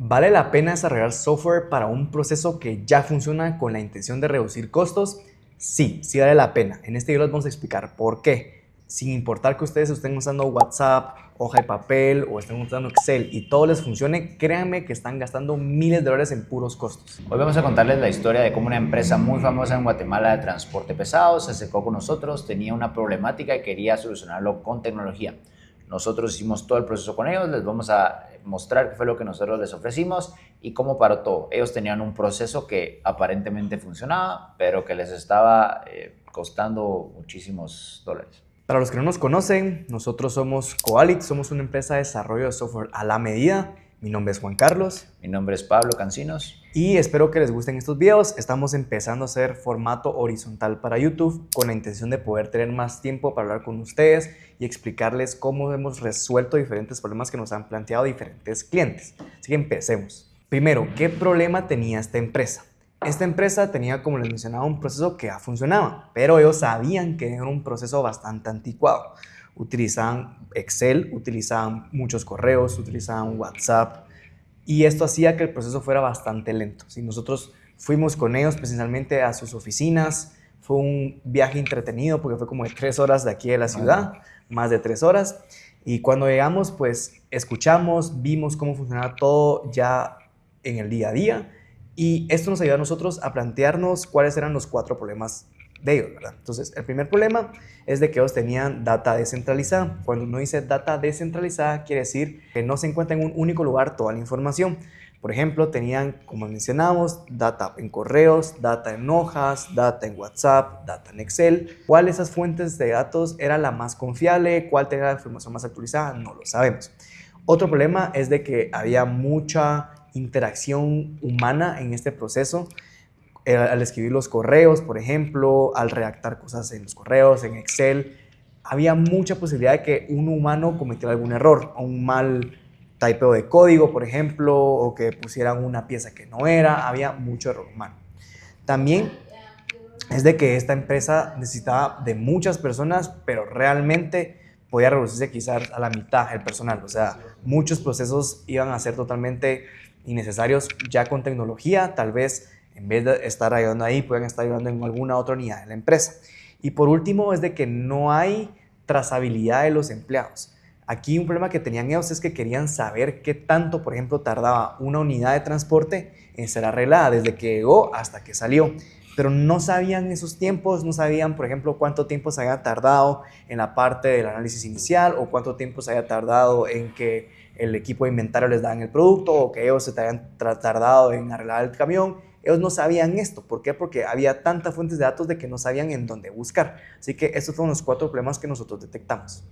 ¿Vale la pena desarrollar software para un proceso que ya funciona con la intención de reducir costos? Sí, sí vale la pena. En este video les vamos a explicar por qué. Sin importar que ustedes estén usando WhatsApp, hoja de papel o estén usando Excel y todo les funcione, créanme que están gastando miles de dólares en puros costos. Hoy vamos a contarles la historia de cómo una empresa muy famosa en Guatemala de transporte pesado se acercó con nosotros, tenía una problemática y quería solucionarlo con tecnología. Nosotros hicimos todo el proceso con ellos, les vamos a mostrar qué fue lo que nosotros les ofrecimos y cómo paró todo. Ellos tenían un proceso que aparentemente funcionaba, pero que les estaba costando muchísimos dólares. Para los que no nos conocen, nosotros somos Coalit, somos una empresa de desarrollo de software a la medida. Mi nombre es Juan Carlos. Mi nombre es Pablo Cancinos. Y espero que les gusten estos videos. Estamos empezando a hacer formato horizontal para YouTube con la intención de poder tener más tiempo para hablar con ustedes y explicarles cómo hemos resuelto diferentes problemas que nos han planteado diferentes clientes. Así que empecemos. Primero, ¿qué problema tenía esta empresa? Esta empresa tenía, como les mencionaba, un proceso que ya funcionaba, pero ellos sabían que era un proceso bastante anticuado. Utilizaban Excel, utilizaban muchos correos, utilizaban WhatsApp, y esto hacía que el proceso fuera bastante lento. Si nosotros fuimos con ellos presencialmente a sus oficinas, fue un viaje entretenido porque fue como de 3 horas de aquí de la ciudad, más de 3 horas. Y cuando llegamos, pues escuchamos, vimos cómo funcionaba todo ya en el día a día. Y esto nos ayudó a nosotros a plantearnos cuáles eran los 4 problemas de ellos, ¿verdad? Entonces, el primer problema es de que ellos tenían data descentralizada. Cuando uno dice data descentralizada, quiere decir que no se encuentra en un único lugar toda la información. Por ejemplo, tenían, como mencionamos, data en correos, data en hojas, data en WhatsApp, data en Excel. ¿Cuál de esas fuentes de datos era la más confiable? ¿Cuál tenía la información más actualizada? No lo sabemos. Otro problema es de que había mucha interacción humana en este proceso. Al escribir los correos, por ejemplo, al redactar cosas en los correos, en Excel, había mucha posibilidad de que un humano cometiera algún error, o un mal typeo de código, por ejemplo, o que pusieran una pieza que no era. Había mucho error humano. También es de que esta empresa necesitaba de muchas personas, pero realmente podía reducirse quizás a la mitad el personal. O sea, muchos procesos iban a ser totalmente innecesarios ya con tecnología. Tal vez en vez de estar ayudando ahí, pueden estar ayudando en alguna otra unidad de la empresa. Y por último es de que no hay trazabilidad de los empleados. Aquí un problema que tenían ellos es que querían saber qué tanto, por ejemplo, tardaba una unidad de transporte en ser arreglada desde que llegó hasta que salió. Pero no sabían esos tiempos, no sabían, por ejemplo, cuánto tiempo se había tardado en la parte del análisis inicial o cuánto tiempo se había tardado en que el equipo de inventario les daban el producto o que ellos se habían tardado en arreglar el camión. Ellos no sabían esto. ¿Por qué? Porque había tantas fuentes de datos de que no sabían en dónde buscar. Así que estos fueron los 4 problemas que nosotros detectamos.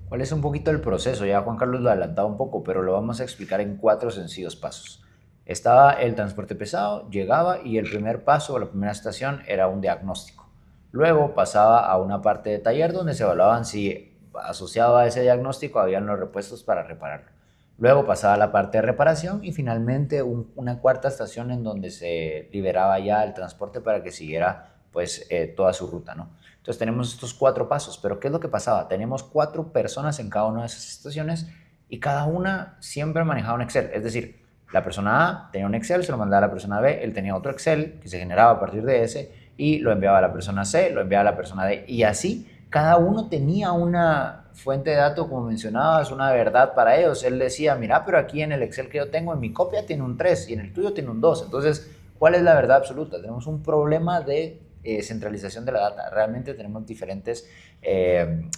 ¿Cuál es un poquito el proceso? Ya Juan Carlos lo ha adelantado un poco, pero lo vamos a explicar en 4 sencillos pasos. Estaba el transporte pesado, llegaba y el primer paso o la primera estación era un diagnóstico. Luego pasaba a una parte de taller donde se evaluaban si asociado a ese diagnóstico habían los repuestos para repararlo. Luego pasaba a la parte de reparación y finalmente una cuarta estación en donde se liberaba ya el transporte para que siguiera pues toda su ruta, ¿no? Entonces tenemos estos 4 pasos, pero ¿qué es lo que pasaba? Tenemos 4 personas en cada una de esas estaciones y cada una siempre manejaba un Excel, es decir, la persona A tenía un Excel, se lo mandaba a la persona B, él tenía otro Excel que se generaba a partir de ese y lo enviaba a la persona C, lo enviaba a la persona D y así cada uno tenía una fuente de datos, como mencionabas, una verdad para ellos. Él decía, mira, pero aquí en el Excel que yo tengo, en mi copia tiene un 3 y en el tuyo tiene un 2. Entonces, ¿cuál es la verdad absoluta? Tenemos un problema de centralización de la data. Realmente tenemos diferentes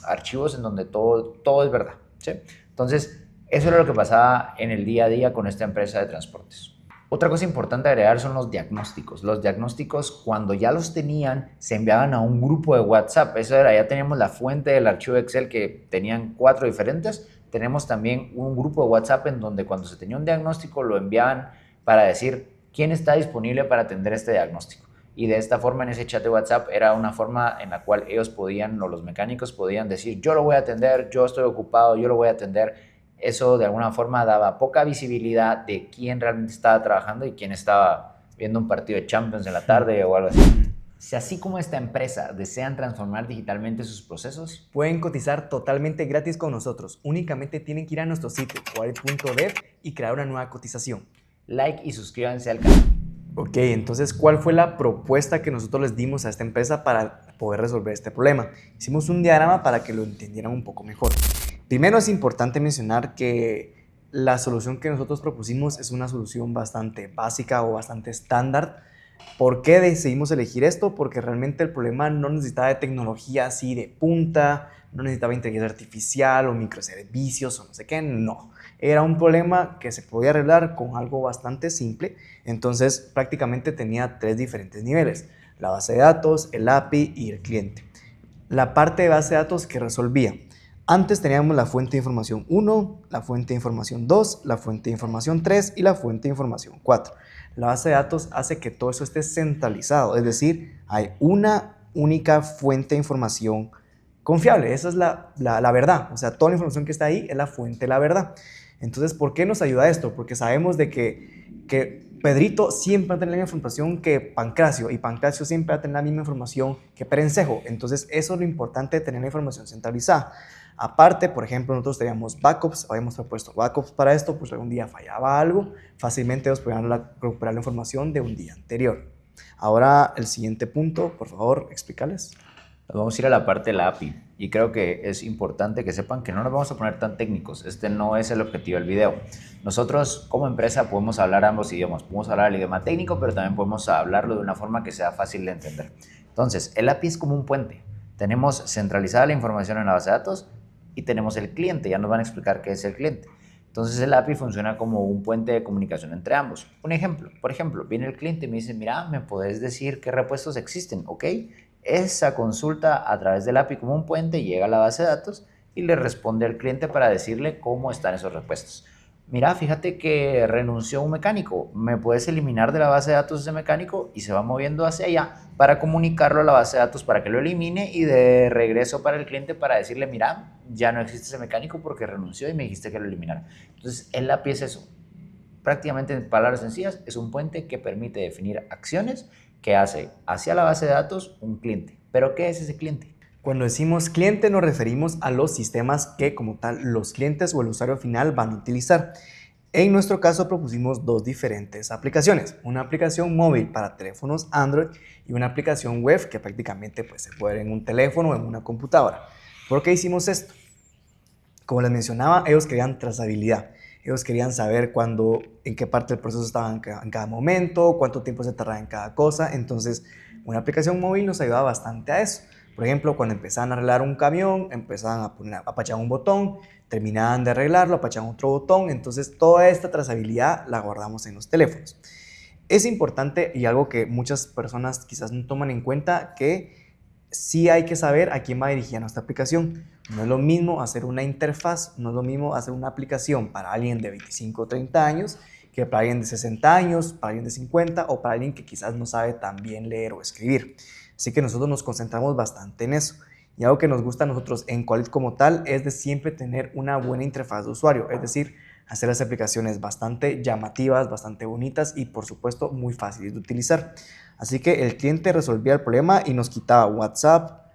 archivos en donde todo es verdad, ¿sí? Entonces, eso era lo que pasaba en el día a día con esta empresa de transportes. Otra cosa importante a agregar son los diagnósticos. Los diagnósticos, cuando ya los tenían, se enviaban a un grupo de WhatsApp. Eso era, ya teníamos la fuente del archivo Excel que tenían 4 diferentes. Tenemos también un grupo de WhatsApp en donde cuando se tenía un diagnóstico lo enviaban para decir quién está disponible para atender este diagnóstico. Y de esta forma, en ese chat de WhatsApp, era una forma en la cual ellos podían, o los mecánicos podían decir, yo lo voy a atender, yo estoy ocupado, yo lo voy a atender. Eso de alguna forma daba poca visibilidad de quién realmente estaba trabajando y quién estaba viendo un partido de Champions en la tarde o algo así. Si así como esta empresa desean transformar digitalmente sus procesos, pueden cotizar totalmente gratis con nosotros. Únicamente tienen que ir a nuestro sitio, coalit.dev, y crear una nueva cotización. like y suscríbanse al canal. Ok, entonces, ¿cuál fue la propuesta que nosotros les dimos a esta empresa para poder resolver este problema? Hicimos un diagrama para que lo entendieran un poco mejor. Primero es importante mencionar que la solución que nosotros propusimos es una solución bastante básica o bastante estándar. ¿Por qué decidimos elegir esto? Porque realmente el problema no necesitaba de tecnología así de punta, no necesitaba inteligencia artificial o microservicios o no sé qué, no. Era un problema que se podía arreglar con algo bastante simple, entonces prácticamente tenía 3 diferentes niveles: la base de datos, el API y el cliente. La parte de base de datos que resolvía: antes teníamos la fuente de información 1, la fuente de información 2, la fuente de información 3 y la fuente de información 4. La base de datos hace que todo eso esté centralizado, es decir, hay una única fuente de información confiable. Esa es la verdad, o sea, toda la información que está ahí es la fuente de la verdad. Entonces, ¿por qué nos ayuda esto? Porque sabemos de que Pedrito siempre va a tener la misma información que Pancracio y Pancracio siempre va a tener la misma información que Perencejo. Entonces, eso es lo importante de tener la información centralizada. Aparte, por ejemplo, nosotros teníamos backups, habíamos propuesto backups para esto, pues algún día fallaba algo, fácilmente ellos podían recuperar la información de un día anterior. Ahora, el siguiente punto, por favor, explícales. Vamos a ir a la parte de la API y creo que es importante que sepan que no nos vamos a poner tan técnicos. Este no es el objetivo del video. Nosotros como empresa podemos hablar ambos idiomas. Podemos hablar el idioma técnico, pero también podemos hablarlo de una forma que sea fácil de entender. Entonces, el API es como un puente. Tenemos centralizada la información en la base de datos y tenemos el cliente. Ya nos van a explicar qué es el cliente. Entonces el API funciona como un puente de comunicación entre ambos. Un ejemplo, por ejemplo, viene el cliente y me dice, mira, ¿me puedes decir qué repuestos existen? ¿Ok? Esa consulta a través del API como un puente llega a la base de datos y le responde al cliente para decirle cómo están esos repuestos. Mira, fíjate que renunció un mecánico, ¿me puedes eliminar de la base de datos ese mecánico? Y se va moviendo hacia allá para comunicarlo a la base de datos para que lo elimine y de regreso para el cliente para decirle, mira, ya no existe ese mecánico porque renunció y me dijiste que lo eliminara. Entonces el API es eso, prácticamente en palabras sencillas, es un puente que permite definir acciones que hace hacia la base de datos un cliente. ¿Pero qué es ese cliente? Cuando decimos cliente nos referimos a los sistemas que como tal los clientes o el usuario final van a utilizar. En nuestro caso propusimos 2 diferentes aplicaciones, una aplicación móvil para teléfonos Android y una aplicación web que prácticamente pues, se puede ver en un teléfono o en una computadora. ¿Por qué hicimos esto? Como les mencionaba, ellos querían trazabilidad. Ellos querían saber cuándo, en qué parte del proceso estaban en cada momento, cuánto tiempo se tardaba en cada cosa. Entonces, una aplicación móvil nos ayudaba bastante a eso. Por ejemplo, cuando empezaban a arreglar un camión, empezaban a apachar un botón, terminaban de arreglarlo, apachaban otro botón. Entonces, toda esta trazabilidad la guardamos en los teléfonos. Es importante y algo que muchas personas quizás no toman en cuenta, que sí hay que saber a quién va dirigida nuestra aplicación. No es lo mismo hacer una interfaz, no es lo mismo hacer una aplicación para alguien de 25 o 30 años que para alguien de 60 años, para alguien de 50 o para alguien que quizás no sabe tan bien leer o escribir. Así que nosotros nos concentramos bastante en eso. Y algo que nos gusta a nosotros en Qualit como tal es de siempre tener una buena interfaz de usuario, es decir, hacer las aplicaciones bastante llamativas, bastante bonitas y por supuesto muy fáciles de utilizar. Así que el cliente resolvía el problema y nos quitaba WhatsApp,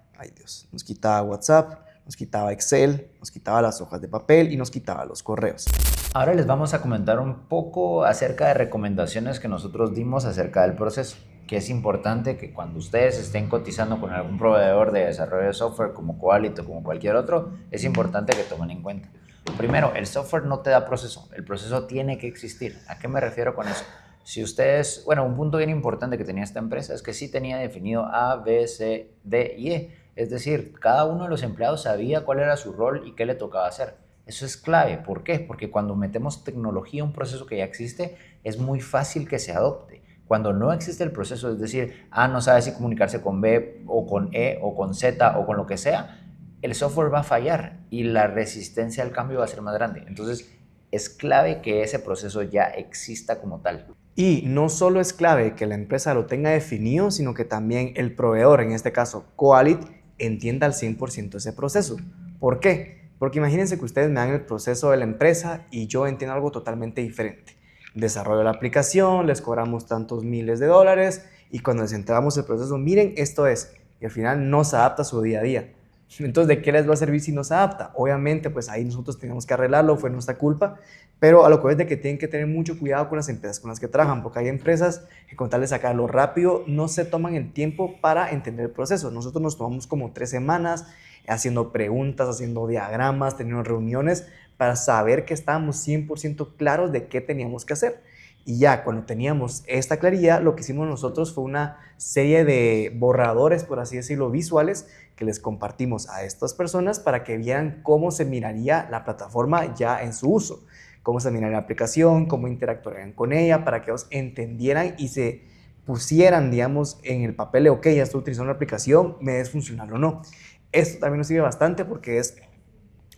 nos quitaba WhatsApp, nos quitaba Excel, nos quitaba las hojas de papel y nos quitaba los correos. Ahora les vamos a comentar un poco acerca de recomendaciones que nosotros dimos acerca del proceso, que es importante que cuando ustedes estén cotizando con algún proveedor de desarrollo de software como Qualit o como cualquier otro, es importante que tomen en cuenta. Primero, el software no te da proceso, el proceso tiene que existir. ¿A qué me refiero con eso? Si ustedes, bueno, un punto bien importante que tenía esta empresa es que sí tenía definido A, B, C, D y E. Es decir, cada uno de los empleados sabía cuál era su rol y qué le tocaba hacer. Eso es clave. ¿Por qué? Porque cuando metemos tecnología a un proceso que ya existe, es muy fácil que se adopte. Cuando no existe el proceso, es decir, A no sabe si comunicarse con B o con E o con Z o con lo que sea, el software va a fallar y la resistencia al cambio va a ser más grande. Entonces, es clave que ese proceso ya exista como tal. Y no solo es clave que la empresa lo tenga definido, sino que también el proveedor, en este caso Qualit, entienda al 100% ese proceso. ¿Por qué? Porque imagínense que ustedes me dan el proceso de la empresa y yo entiendo algo totalmente diferente. Desarrollo la aplicación, les cobramos tantos miles de dólares y cuando les entregamos el proceso, miren, esto es, y al final no se adapta a su día a día. Entonces, ¿de qué les va a servir si no se adapta? Obviamente, pues ahí nosotros tenemos que arreglarlo, fue nuestra culpa, pero a lo que es de que tienen que tener mucho cuidado con las empresas con las que trabajan, porque hay empresas que con tal de sacarlo rápido no se toman el tiempo para entender el proceso. Nosotros nos tomamos como 3 semanas haciendo preguntas, haciendo diagramas, teniendo reuniones para saber que estábamos 100% claros de qué teníamos que hacer. Y ya cuando teníamos esta claridad, lo que hicimos nosotros fue una serie de borradores, por así decirlo, visuales, que les compartimos a estas personas para que vieran cómo se miraría la plataforma ya en su uso, cómo se miraría la aplicación, cómo interactuarían con ella, para que ellos entendieran y se pusieran, digamos, en el papel de, ok, ya estoy utilizando la aplicación, me es funcional o no. Esto también nos sirve bastante porque es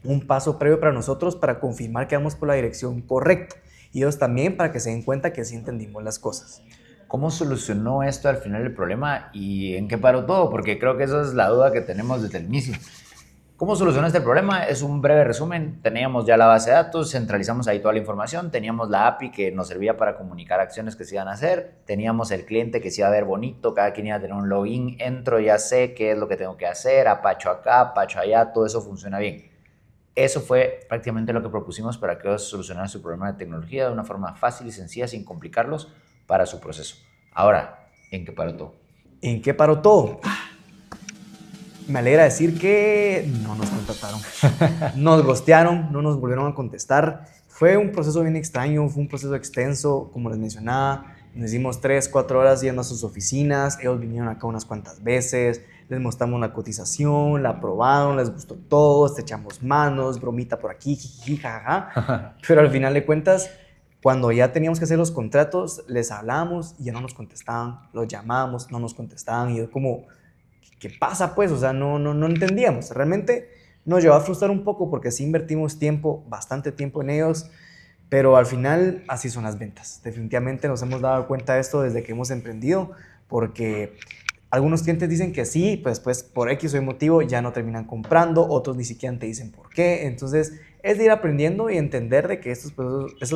un paso previo para nosotros para confirmar que vamos por la dirección correcta y ellos también para que se den cuenta que sí entendimos las cosas. ¿Cómo solucionó esto al final el problema y en qué paró todo? Porque creo que esa es la duda que tenemos desde el inicio. ¿Cómo solucionó este problema? Es un breve resumen. Teníamos ya la base de datos, centralizamos ahí toda la información, teníamos la API que nos servía para comunicar acciones que se iban a hacer, teníamos el cliente que se iba a ver bonito, cada quien iba a tener un login, entro, ya sé qué es lo que tengo que hacer, apacho acá, apacho allá, todo eso funciona bien. Eso fue prácticamente lo que propusimos para que ellos solucionaran su problema de tecnología de una forma fácil y sencilla, sin complicarlos para su proceso. Ahora, ¿en qué paró todo? ¿En qué paró todo? Me alegra decir que no nos contrataron. Nos ghostearon, no nos volvieron a contestar. Fue un proceso bien extraño, fue un proceso extenso, como les mencionaba. Nos hicimos 3, 4 horas yendo a sus oficinas. Ellos vinieron acá unas cuantas veces. Les mostramos la cotización, la aprobaron, les gustó todo. Te echamos manos, bromita por aquí, jiji, jajaja. Pero al final de cuentas, cuando ya teníamos que hacer los contratos, les hablamos y ya no nos contestaban. Los llamábamos, no nos contestaban. Y yo como, ¿qué pasa pues? O sea, no entendíamos. Realmente nos llevó a frustrar un poco porque sí invertimos tiempo, bastante tiempo en ellos, pero al final así son las ventas. Definitivamente nos hemos dado cuenta de esto desde que hemos emprendido, porque algunos clientes dicen que sí, pues por X o Y motivo ya no terminan comprando, otros ni siquiera te dicen por qué. Entonces es de ir aprendiendo y entender de que estos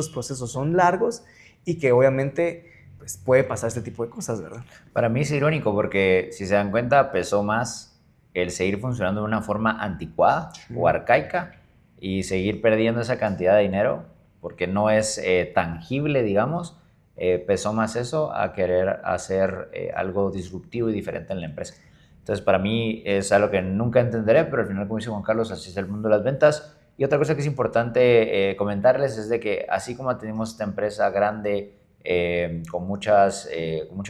procesos son largos y que obviamente pues puede pasar este tipo de cosas, ¿verdad? Para mí es irónico porque, si se dan cuenta, pesó más el seguir funcionando de una forma anticuada o arcaica y seguir perdiendo esa cantidad de dinero porque no es tangible, digamos. Pesó más eso a querer hacer algo disruptivo y diferente en la empresa. Entonces, para mí es algo que nunca entenderé, pero al final, como dice Juan Carlos, así es el mundo de las ventas. Y otra cosa que es importante comentarles es de que así como tenemos esta empresa grande, con mucha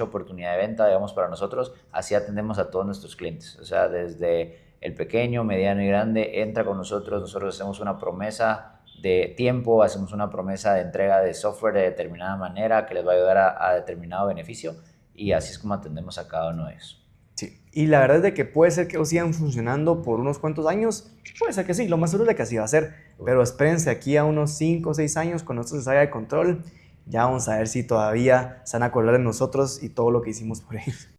oportunidad de venta, digamos, para nosotros, así atendemos a todos nuestros clientes. O sea, desde el pequeño, mediano y grande, entra con nosotros, nosotros hacemos una promesa de tiempo, hacemos una promesa de entrega de software de determinada manera que les va a ayudar a determinado beneficio y así es como atendemos a cada uno de ellos. Sí, y la verdad es de que puede ser que sigan funcionando por unos cuantos años, puede ser que sí, lo más seguro es de que así va a ser, pero espérense aquí a unos 5 o 6 años cuando esto se salga de control, ya vamos a ver si todavía se van a acordar de nosotros y todo lo que hicimos por ellos.